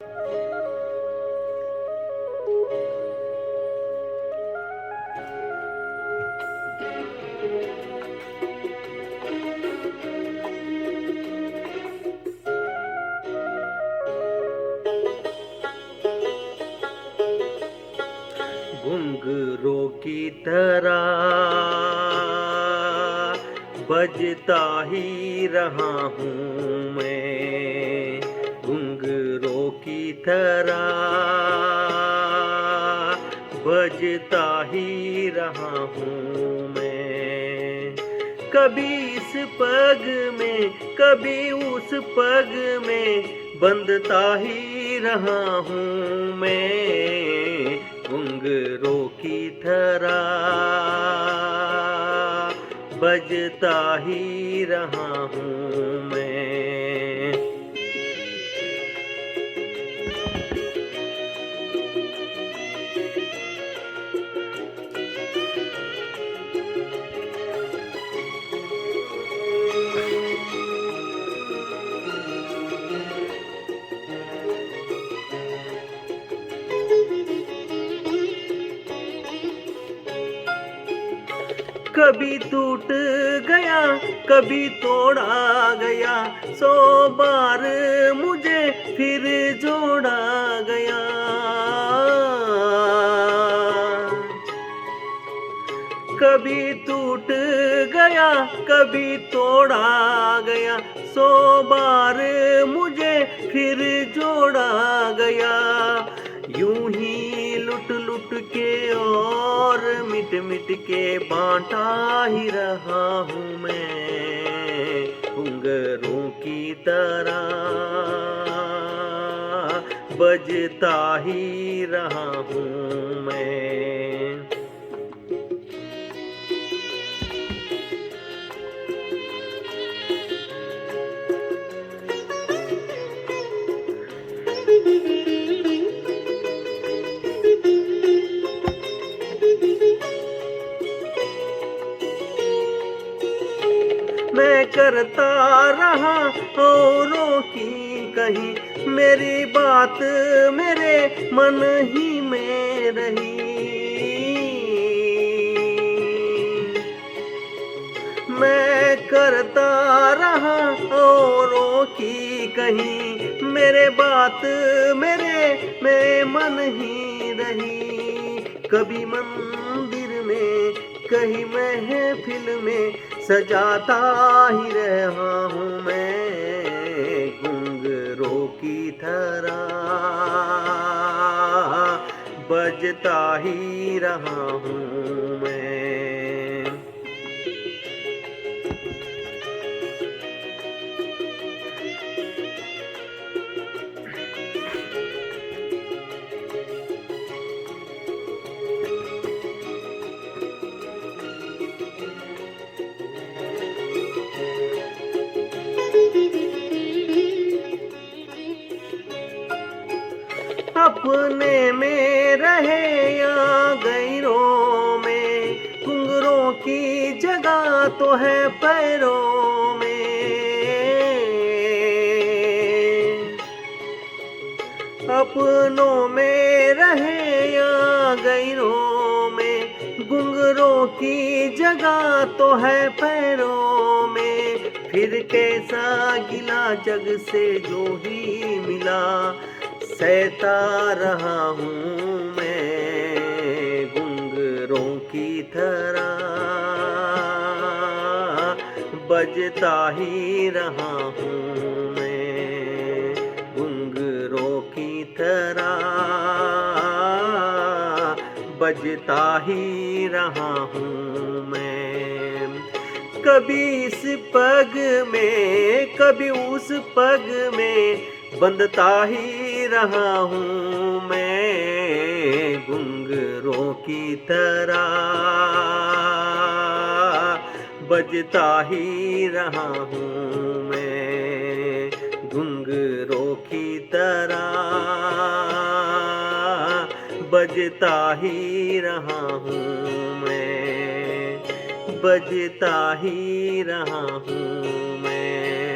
घुंघरों की तरह बजता ही रहा हूँ मैं। घुंघरों की तरह बजता ही रहा हूँ मैं। कभी इस पग में कभी उस पग में बंधता ही रहा हूँ मैं। घुंघरों की तरह बजता ही रहा हूँ मैं। कभी टूट गया कभी तोड़ा गया, 100 बार मुझे फिर जोड़ा गया। कभी टूट गया कभी तोड़ा गया, 100 बार मुझे फिर जोड़ा गया। यूं ही लुट लुट के और मिट मिट के बांटा ही रहा हूँ मैं। घुंघरों की तरह बजता ही रहा हूँ मैं। मैं करता रहा औरों की कही, मेरी बात मेरे मन ही में रही। मैं करता रहा औरों की कही, मेरे बात मेरे मन ही रही। कभी मंदिर में कहीं महफिल में सजाता ही रहा हूँ मैं। घुंघरों की तरह बजता ही रहा हूँ मैं। अपने में रहे या गैरों में, घुंघरों की जगह तो है पैरों में। अपनों में रहे या गैरों में, घुंघरों की जगह तो है पैरों में। फिर कैसा गिला जग से जो ही मिला, सहता रहा हूँ मैं। घुंघरों की तरह बजता ही रहा हूँ मैं। घुंघरों की तरह बजता ही रहा हूँ मैं। कभी इस पग में कभी उस पग में बंधता ही रहा हूँ मैं। घुंघरों की तरह बजता ही रहा हूँ मैं। घुंघरों की तरह बजता ही रहा हूँ मैं। बजता ही रहा हूँ मैं।